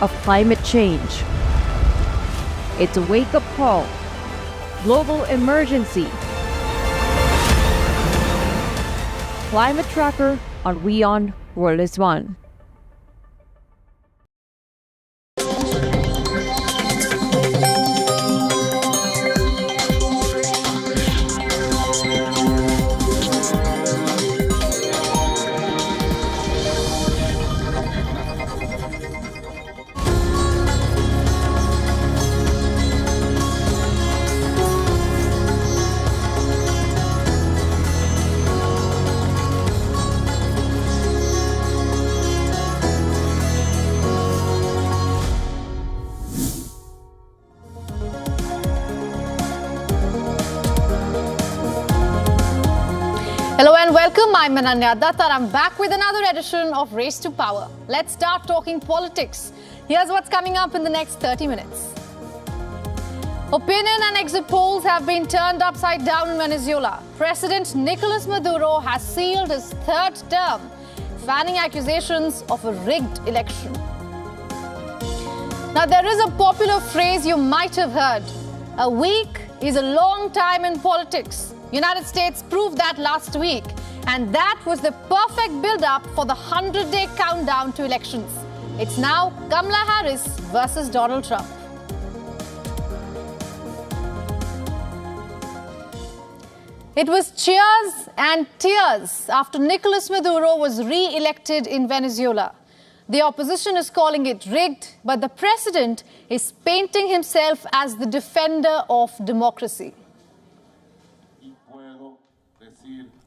of climate change. It's a wake-up call. Global emergency. Climate tracker on WION World is One. Hello and welcome. I'm Ananya Dutt and I'm back with another edition of Race to Power. Let's start talking politics. Here's what's coming up in the next 30 minutes. Opinion and exit polls have been turned upside down in Venezuela. President Nicolas Maduro has sealed his third term, fanning accusations of a rigged election. Now, there is a popular phrase you might have heard. A week is a long time in politics. United States proved that last week, and that was the perfect build-up for the 100-day countdown to elections. It's now Kamala Harris versus Donald Trump. It was cheers and tears after Nicolas Maduro was re-elected in Venezuela. The opposition is calling it rigged, but the president is painting himself as the defender of democracy.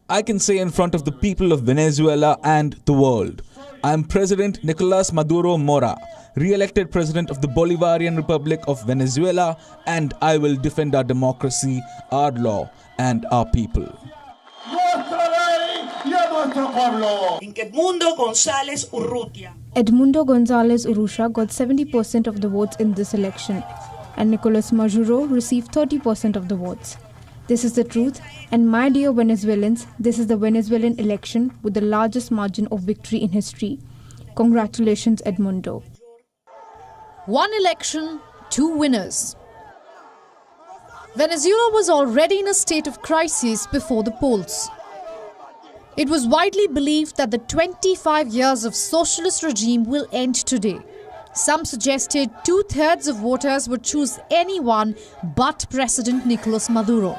I can say in front of the people of Venezuela and the world, I am President Nicolas Maduro Mora, re-elected President of the Bolivarian Republic of Venezuela, and I will defend our democracy, our law, and our people. Edmundo González Urrutia got 70% of the votes in this election, and Nicolas Maduro received 30% of the votes. This is the truth, and my dear Venezuelans, this is the Venezuelan election with the largest margin of victory in history. Congratulations, Edmundo. One election, two winners. Venezuela was already in a state of crisis before the polls. It was widely believed that the 25 years of socialist regime will end today. Some suggested 2/3 of voters would choose anyone but President Nicolas Maduro.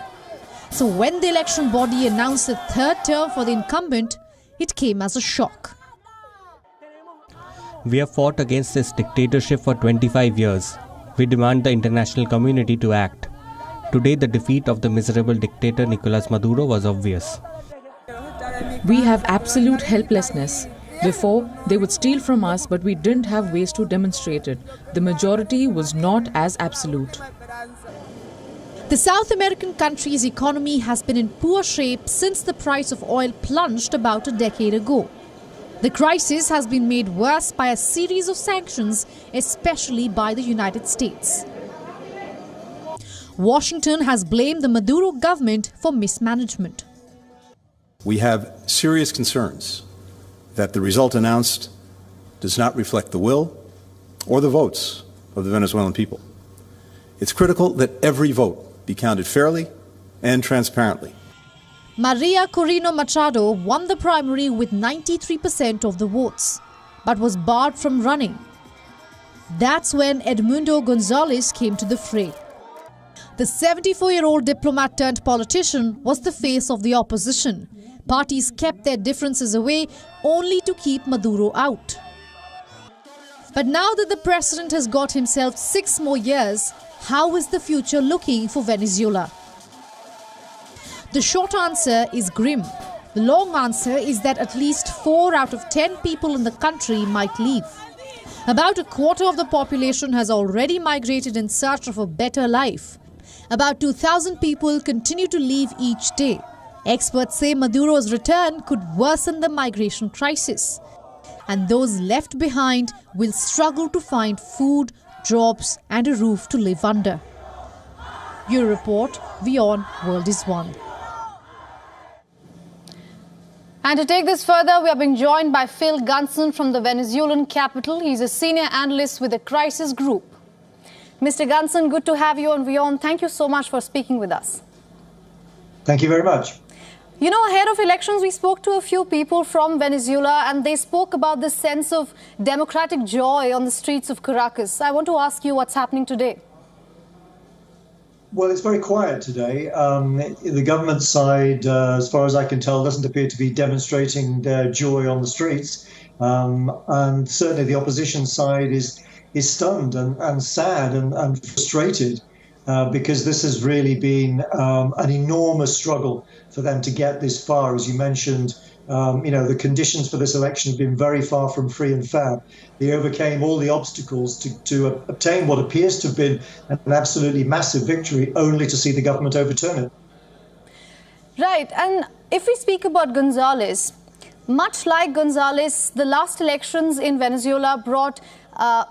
So when the election body announced a third term for the incumbent, it came as a shock. We have fought against this dictatorship for 25 years. We demand the international community to act. Today, the defeat of the miserable dictator Nicolas Maduro was obvious. We have absolute helplessness. Before, they would steal from us, but we didn't have ways to demonstrate it. The majority was not as absolute. The South American country's economy has been in poor shape since the price of oil plunged about a decade ago. The crisis has been made worse by a series of sanctions, especially by the United States. Washington has blamed the Maduro government for mismanagement. We have serious concerns that the result announced does not reflect the will or the votes of the Venezuelan people. It's critical that every vote be counted fairly and transparently. Maria Corina Machado won the primary with 93% of the votes, but was barred from running. That's when Edmundo González came to the fray. The 74-year-old diplomat turned politician was the face of the opposition. Parties kept their differences away only to keep Maduro out. But now that the president has got himself 6 more years, how is the future looking for Venezuela? The short answer is grim. The long answer is that at least 4 out of 10 people in the country might leave. About a quarter of the population has already migrated in search of a better life. About 2,000 people continue to leave each day. Experts say Maduro's return could worsen the migration crisis. And those left behind will struggle to find food, jobs and a roof to live under. Your report, WION World is One. And to take this further, we are being joined by Phil Gunson from the Venezuelan capital. He's a senior analyst with the Crisis Group. Mr. Gunson, good to have you on WION. Thank you so much for speaking with us. Thank you very much. You know, ahead of elections, we spoke to a few people from Venezuela and they spoke about this sense of democratic joy on the streets of Caracas. I want to ask you what's happening today. Well, it's very quiet today. The government side, as far as I can tell, doesn't appear to be demonstrating their joy on the streets. And certainly the opposition side is stunned and sad and frustrated because this has really been an enormous struggle for them to get this far. As you mentioned, the conditions for this election have been very far from free and fair. They overcame all the obstacles to obtain what appears to have been an absolutely massive victory, only to see the government overturn it. Right. And if we speak about Gonzalez, much like Gonzalez, the last elections in Venezuela brought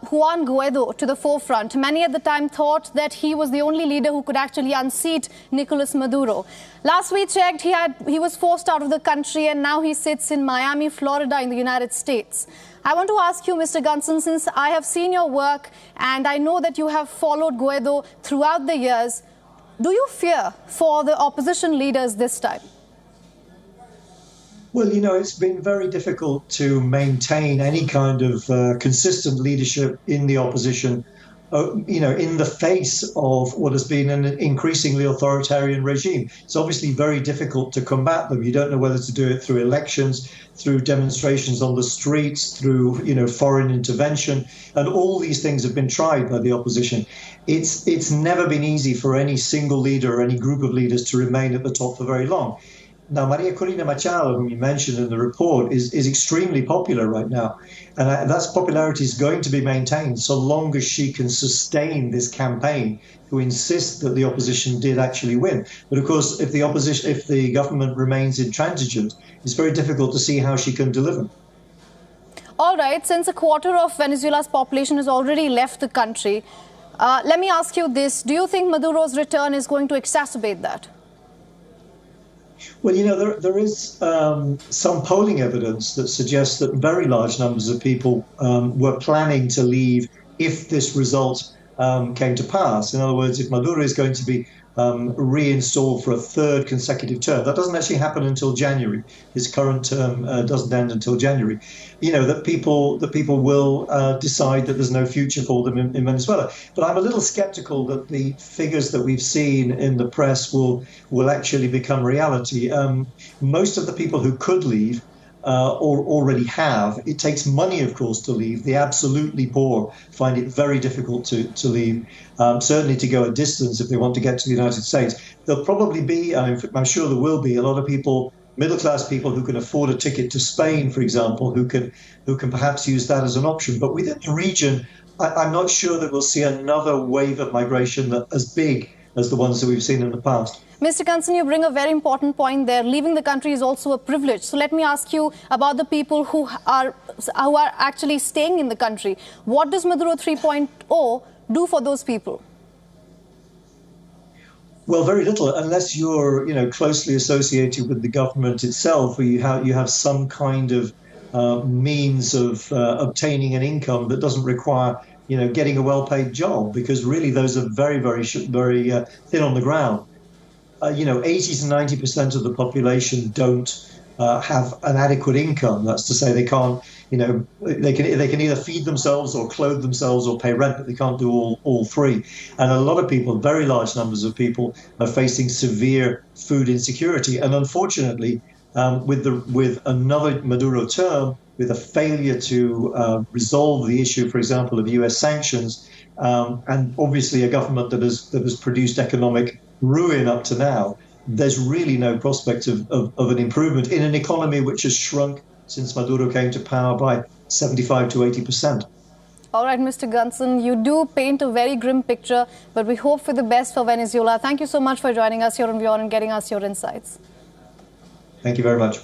Juan Guaido to the forefront. Many at the time thought that he was the only leader who could actually unseat Nicolas Maduro. Last we checked, he was forced out of the country and now he sits in Miami, Florida in the United States. I want to ask you, Mr. Gunson, since I have seen your work and I know that you have followed Guaido throughout the years, do you fear for the opposition leaders this time? Well, it's been very difficult to maintain any kind of consistent leadership in the opposition, in the face of what has been an increasingly authoritarian regime. It's obviously very difficult to combat them. You don't know whether to do it through elections, through demonstrations on the streets, through, foreign intervention. And all these things have been tried by the opposition. It's never been easy for any single leader or any group of leaders to remain at the top for very long. Now, Maria Corina Machado, whom you mentioned in the report, is extremely popular right now. And that popularity is going to be maintained so long as she can sustain this campaign to insist that the opposition did actually win. But of course, if the government remains intransigent, it's very difficult to see how she can deliver. All right, since a quarter of Venezuela's population has already left the country, let me ask you this. Do you think Maduro's return is going to exacerbate that? Well, there is some polling evidence that suggests that very large numbers of people were planning to leave if this result came to pass. In other words, if Maduro is going to be reinstalled for a third consecutive term, that doesn't actually happen until January. His current term doesn't end until January. That people will decide that there's no future for them in Venezuela. But I'm a little skeptical that the figures that we've seen in the press will actually become reality. Most of the people who could leave or already have. It takes money, of course, to leave. The absolutely poor find it very difficult to leave, certainly to go a distance if they want to get to the United States. There'll probably be, I'm sure there will be, a lot of people, middle-class people who can afford a ticket to Spain, for example, who can perhaps use that as an option. But within the region, I'm not sure that we'll see another wave of migration as big as the ones that we've seen in the past. Mr. Gunson, you bring a very important point there. Leaving the country is also a privilege. So let me ask you about the people who are actually staying in the country. What does Maduro 3.0 do for those people? Well, very little, unless you're, closely associated with the government itself, or you have some kind of means of obtaining an income that doesn't require, getting a well-paid job, because really those are very, very, very thin on the ground. 80 to 90% of the population don't have an adequate income. That's to say, they can't, they can either feed themselves or clothe themselves or pay rent, but they can't do all three. And a lot of people, very large numbers of people, are facing severe food insecurity. And unfortunately, with another Maduro term, with a failure to resolve the issue, for example, of U.S. sanctions, and obviously a government that has produced economic ruin up to now, there's really no prospect of an improvement in an economy which has shrunk since Maduro came to power by 75 to 80%. All right, Mr. Gunson, you do paint a very grim picture, but we hope for the best for Venezuela. Thank you so much for joining us here on WION and getting us your insights. Thank you very much.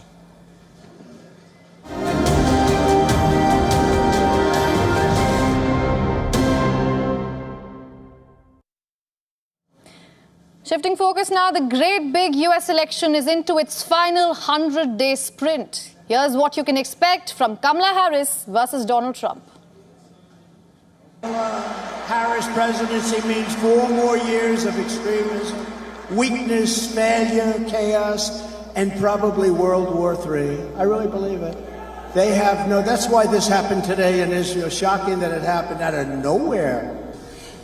Shifting focus now, the great big US election is into its final 100-day sprint. Here's what you can expect from Kamala Harris versus Donald Trump. Harris presidency means 4 more years of extremism, weakness, failure, chaos, and probably World War III. I really believe it. They have no, that's why this happened today in Israel. Shocking that it happened out of nowhere.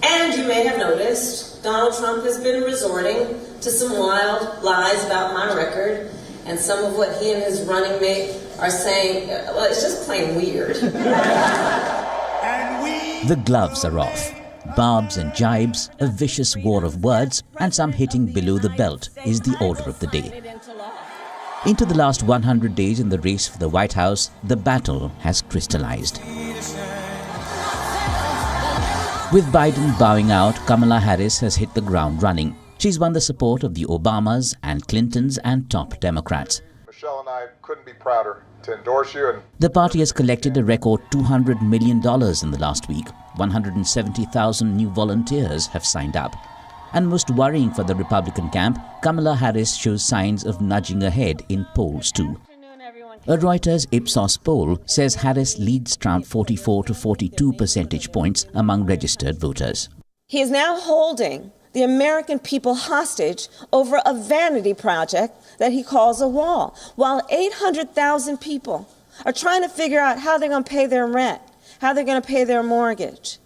And you may have noticed Donald Trump has been resorting to some wild lies about my record, and some of what he and his running mate are saying, well, it's just plain weird. The gloves are off. Barbs and jibes, a vicious war of words, and some hitting below the belt is the order of the day. Into the last 100 days in the race for the White House, the battle has crystallized. With Biden bowing out, Kamala Harris has hit the ground running. She's won the support of the Obamas and Clintons and top Democrats. Michelle and I couldn't be prouder to endorse you. The party has collected a record $200 million in the last week. 170,000 new volunteers have signed up. And most worrying for the Republican camp, Kamala Harris shows signs of nudging ahead in polls too. A Reuters Ipsos poll says Harris leads Trump 44 to 42 percentage points among registered voters. He is now holding the American people hostage over a vanity project that he calls a wall, while 800,000 people are trying to figure out how they're going to pay their rent, how they're going to pay their mortgage.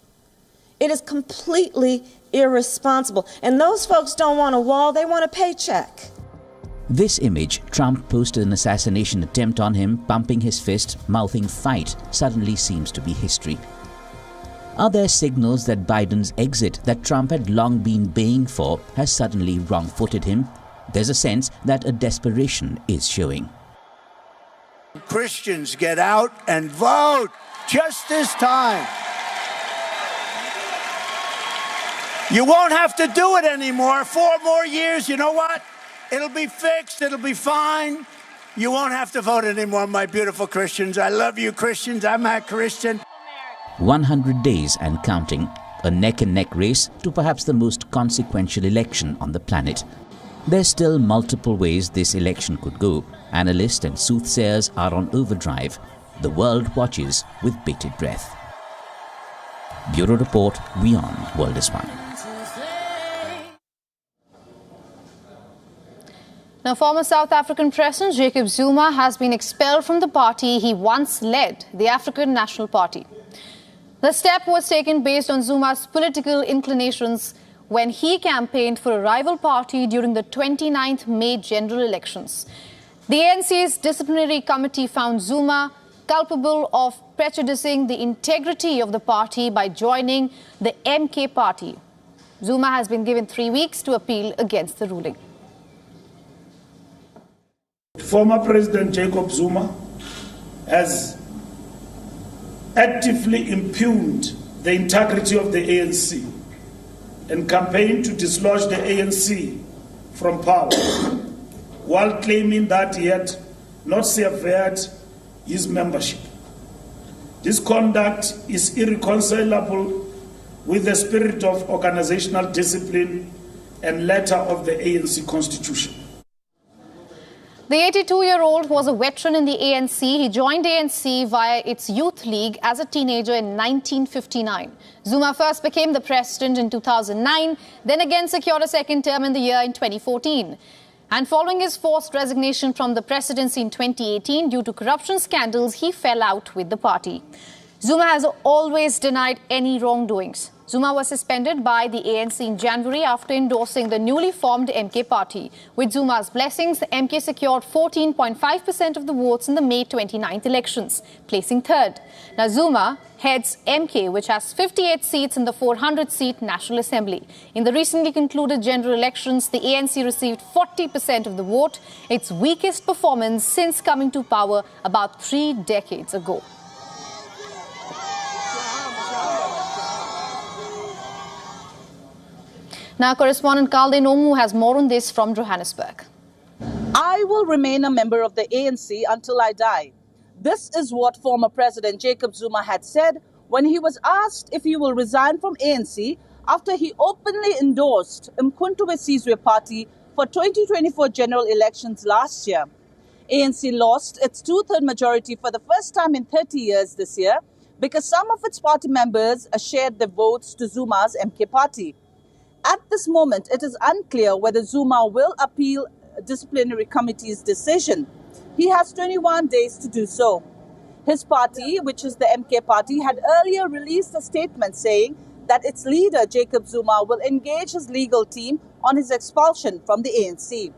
It is completely irresponsible. And those folks don't want a wall, they want a paycheck. This image, Trump posted an assassination attempt on him, pumping his fist, mouthing fight, suddenly seems to be history. Are there signals that Biden's exit that Trump had long been baying for has suddenly wrong-footed him? There's a sense that a desperation is showing. Christians, get out and vote just this time. You won't have to do it anymore. 4 more years, you know what? It'll be fixed. It'll be fine. You won't have to vote anymore, my beautiful Christians. I love you, Christians. I'm a Christian. 100 days and counting, a neck-and-neck race to perhaps the most consequential election on the planet. There's still multiple ways this election could go. Analysts and soothsayers are on overdrive. The world watches with bated breath. Bureau Report, WION World is One. Now, former South African President Jacob Zuma has been expelled from the party he once led, the African National Party. The step was taken based on Zuma's political inclinations when he campaigned for a rival party during the 29th May general elections. The ANC's disciplinary committee found Zuma culpable of prejudicing the integrity of the party by joining the MK party. Zuma has been given 3 weeks to appeal against the ruling. Former President Jacob Zuma has actively impugned the integrity of the ANC and campaigned to dislodge the ANC from power, while claiming that he had not severed his membership. This conduct is irreconcilable with the spirit of organizational discipline and letter of the ANC Constitution. The 82-year-old was a veteran in the ANC. He joined ANC via its youth league as a teenager in 1959. Zuma first became the president in 2009, then again secured a second term in the year in 2014. And following his forced resignation from the presidency in 2018 due to corruption scandals, he fell out with the party. Zuma has always denied any wrongdoings. Zuma was suspended by the ANC in January after endorsing the newly formed MK party. With Zuma's blessings, the MK secured 14.5% of the votes in the May 29th elections, placing third. Now, Zuma heads MK, which has 58 seats in the 400-seat National Assembly. In the recently concluded general elections, the ANC received 40% of the vote, its weakest performance since coming to power about 3 decades ago. Now, correspondent Kalde Nomu has more on this from Johannesburg. I will remain a member of the ANC until I die. This is what former President Jacob Zuma had said when he was asked if he will resign from ANC after he openly endorsed Umkhonto we Sizwe party for 2024 general elections last year. ANC lost its two-thirds majority for the first time in 30 years this year because some of its party members shared their votes to Zuma's MK party. At this moment, it is unclear whether Zuma will appeal disciplinary committee's decision. He has 21 days to do so. His party, which is the MK party, had earlier released a statement saying that its leader, Jacob Zuma, will engage his legal team on his expulsion from the ANC.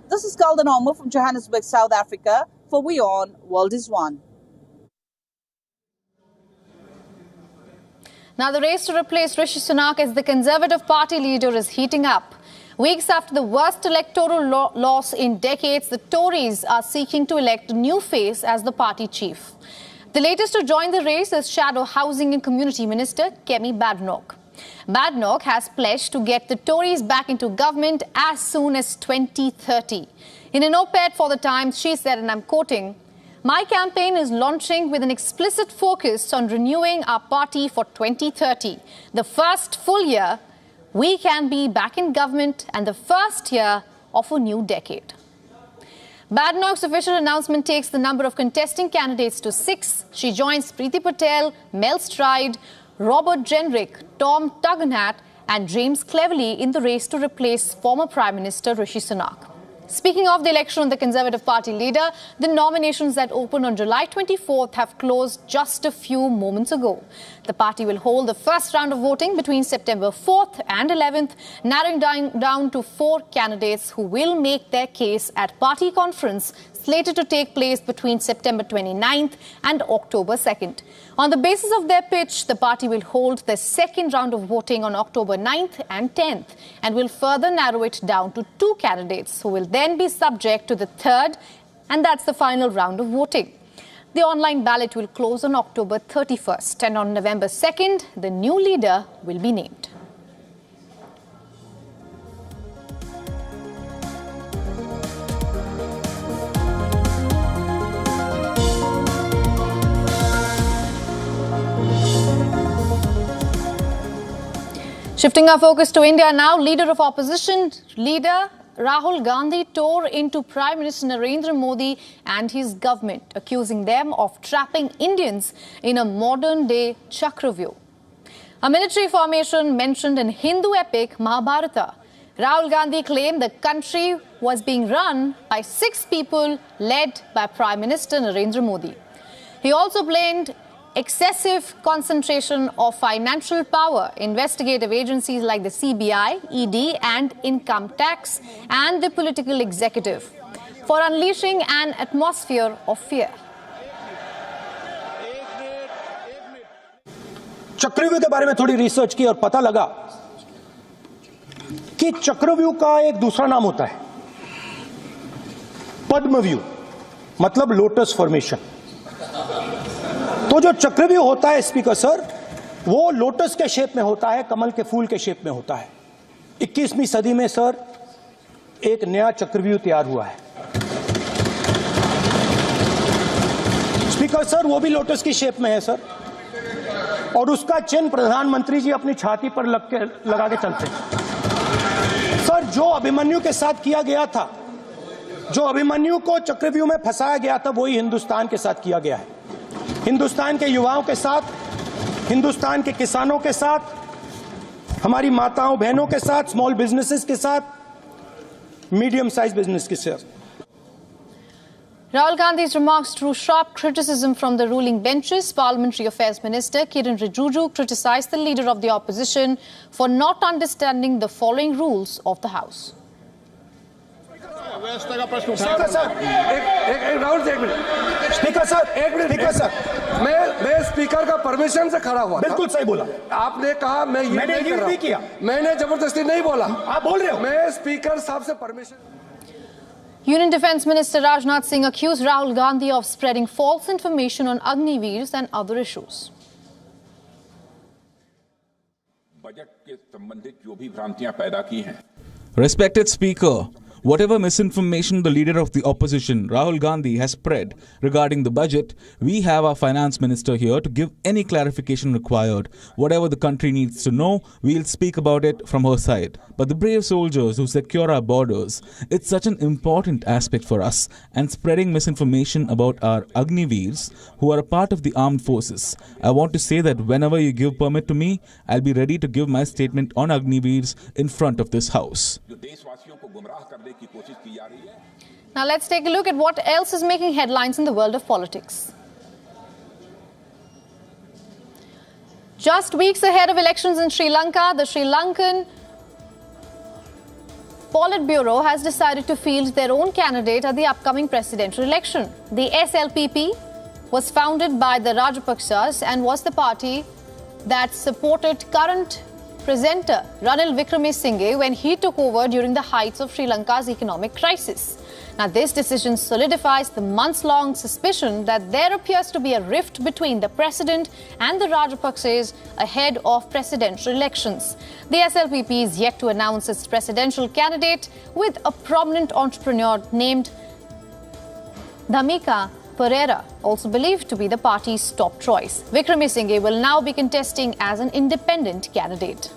This is Kaldan Omo from Johannesburg, South Africa. For WION, World is One. Now, the race to replace Rishi Sunak as the Conservative Party leader is heating up. Weeks after the worst electoral loss in decades, the Tories are seeking to elect a new face as the party chief. The latest to join the race is Shadow Housing and Community Minister Kemi Badenoch. Badenoch has pledged to get the Tories back into government as soon as 2030. In an op-ed for The Times, she said, and I'm quoting, "My campaign is launching with an explicit focus on renewing our party for 2030. The first full year we can be back in government and the first year of a new decade." Badenoch's official announcement takes the number of contesting candidates to 6. She joins Preeti Patel, Mel Stride, Robert Jenrick, Tom Tugendhat and James Cleverly in the race to replace former Prime Minister Rishi Sunak. Speaking of the election of the Conservative Party leader, the nominations that opened on July 24th have closed just a few moments ago. The party will hold the first round of voting between September 4th and 11th, narrowing down to 4 candidates who will make their case at party conference slated to take place between September 29th and October 2nd. On the basis of their pitch, the party will hold the second round of voting on October 9th and 10th and will further narrow it down to 2 candidates who will then be subject to the third, and that's the final round of voting. The online ballot will close on October 31st, and on November 2nd, the new leader will be named. Shifting our focus to India now, leader of opposition, Rahul Gandhi tore into Prime Minister Narendra Modi and his government, accusing them of trapping Indians in a modern-day Chakravyuh, a military formation mentioned in Hindu epic Mahabharata. Rahul Gandhi claimed the country was being run by 6 people led by Prime Minister Narendra Modi. He also blamed excessive concentration of financial power, investigative agencies like the CBI, ED and income tax and the political executive for unleashing an atmosphere of fear. चक्रव्यूह के बारे में थोड़ी research की और पता लगा कि चक्रव्यूह का एक दूसरा नाम होता है पद्मव्यूह, मतलब लोटस फॉर्मेशन। तो जो चक्रव्यूह होता है स्पीकर सर, वो लोटस के शेप में होता है, कमल के फूल के शेप में होता है। 21वीं सदी में सर एक नया चक्रव्यूह तैयार हुआ है स्पीकर सर, वो भी लोटस की शेप में है सर, और उसका चिन्ह प्रधानमंत्री जी अपनी छाती पर लगा के चलते हैं सर। जो अभिमन्यु के साथ किया गया था, जो अभिमन्यु को चक्रव्यूह में फंसाया गया था, वही हिंदुस्तान के साथ किया गया है। हिंदुस्तान के युवाओं के साथ, हिंदुस्तान के किसानों के साथ, हमारी माताओं बहनों के साथ, स्मॉल बिजनेसेस के साथ, मीडियम साइज बिजनेस के साथ। Rahul Gandhi's remarks drew sharp criticism from the ruling benches. Parliamentary Affairs Minister Kiran Rijiju criticized the leader of the opposition for not understanding the following rules of the House. Speaker sir, मैं speaker का permission से खड़ा हुआ। बिल्कुल सही बोला आपने कहा, मैंने नहीं किया, मैंने जबरदस्ती नहीं बोला। आप बोल रहे हो। मैं स्पीकर साहब से permission. Union Defence Minister Rajnath Singh accused Rahul Gandhi of spreading false information on Agniveers and other issues. Respected Speaker, Whatever misinformation the leader of the opposition, Rahul Gandhi, has spread regarding the budget, we have our finance minister here to give any clarification required. Whatever the country needs to know, we'll speak about it from her side. But the brave soldiers who secure our borders, it's such an important aspect for us, and spreading misinformation about our Agniveers who are a part of the armed forces. I want to say that whenever you give permit to me, I'll be ready to give my statement on Agniveers in front of this house. Now let's take a look at what else is making headlines in the world of politics. Just weeks ahead of elections in Sri Lanka, the Sri Lankan Politburo has decided to field their own candidate at the upcoming presidential election. The SLPP was founded by the Rajapaksas and was the party that supported current presenter Ranil Wickremesinghe when he took over during the heights of Sri Lanka's economic crisis. Now, this decision solidifies the months-long suspicion that there appears to be a rift between the president and the Rajapaksas ahead of presidential elections. The SLPP is yet to announce its presidential candidate, with a prominent entrepreneur named Dhamika Pereira also believed to be the party's top choice. Wickremesinghe will now be contesting as an independent candidate.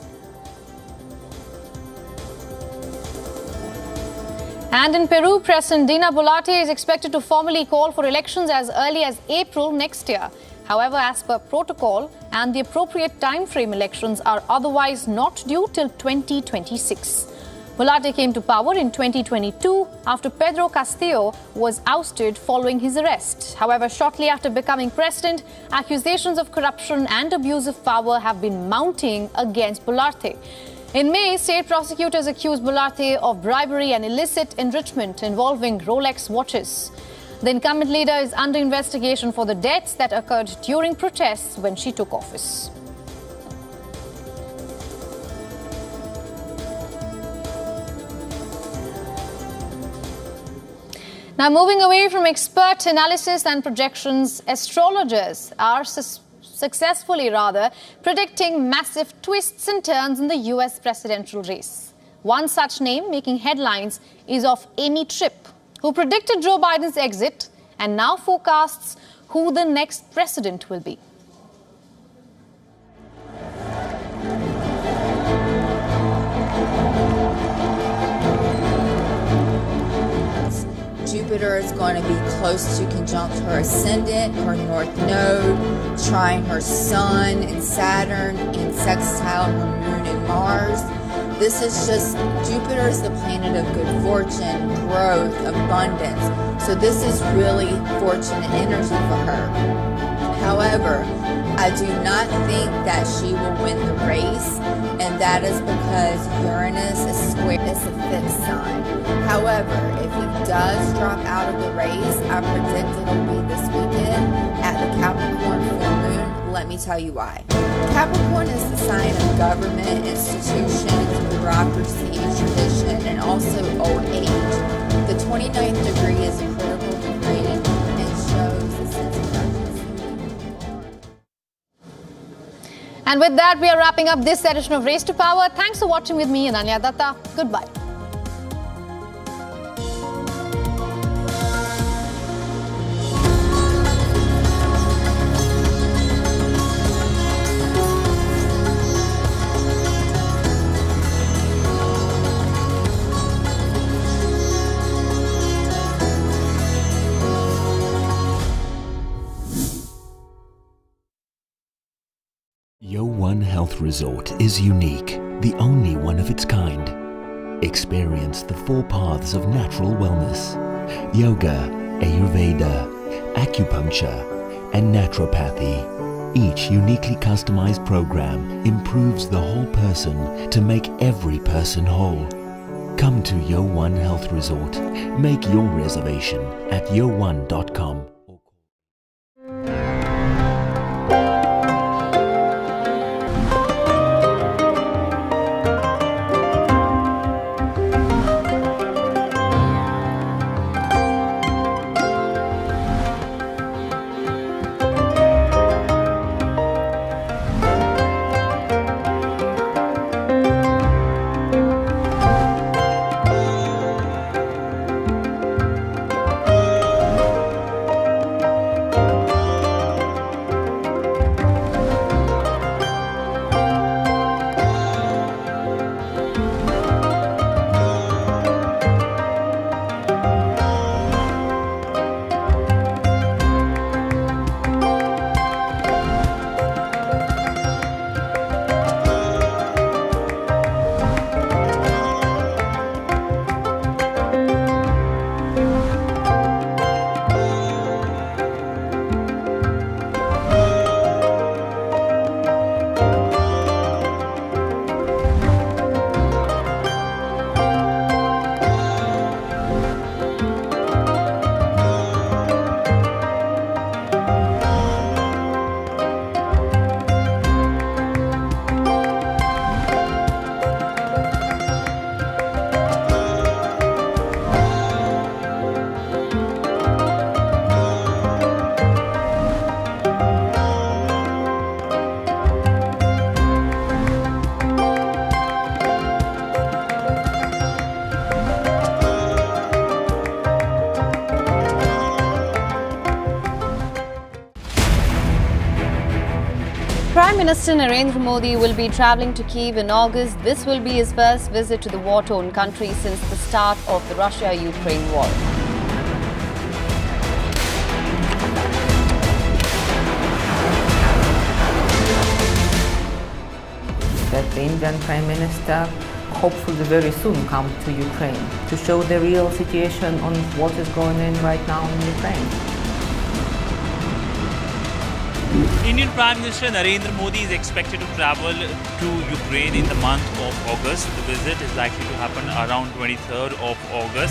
And in Peru, President Dina Boluarte is expected to formally call for elections as early as April next year. However, as per protocol and the appropriate time frame, elections are otherwise not due till 2026. Boluarte came to power in 2022 after Pedro Castillo was ousted following his arrest. However, shortly after becoming president, accusations of corruption and abuse of power have been mounting against Boluarte. In May, state prosecutors accused Boluarte of bribery and illicit enrichment involving Rolex watches. The incumbent leader is under investigation for the deaths that occurred during protests when she took office. Now, moving away from expert analysis and projections, astrologers are successfully predicting massive twists and turns in the US presidential race. One such name making headlines is of Amy Tripp, who predicted Joe Biden's exit and now forecasts who the next president will be. Jupiter is going to be close to conjunct her ascendant, her north node, trine her sun and Saturn, and sextile her moon and Mars. This is just, Jupiter is the planet of good fortune, growth, abundance. So this is really fortunate energy for her. However, I do not think that she will win the race, and that is because Uranus is square, it's a fixed sign. However, if he does drop out of the race, I predict it'll be this weekend at the Capricorn full moon. Let me tell you why. Capricorn is the sign of government, institutions, bureaucracy, tradition, and also old age. The 29th degree is a critical degree and shows the sense of urgency. And with that, we are wrapping up this edition of Race to Power. Thanks for watching with me, Ananya Datta. Goodbye. WION Health Resort is unique, the only one of its kind. Experience the 4 paths of natural wellness: yoga, Ayurveda, acupuncture, and naturopathy. Each uniquely customized program improves the whole person to make every person whole. Come to WION Health Resort. Make your reservation at wion.com. Minister Narendra Modi will be travelling to Kyiv in August. This will be his first visit to the war-torn country since the start of the Russia-Ukraine war. That the Indian Prime Minister hopefully very soon come to Ukraine to show the real situation on what is going on right now in Ukraine. Indian Prime Minister Narendra Modi is expected to travel to Ukraine in the month of August. The visit is likely to happen around 23rd of August.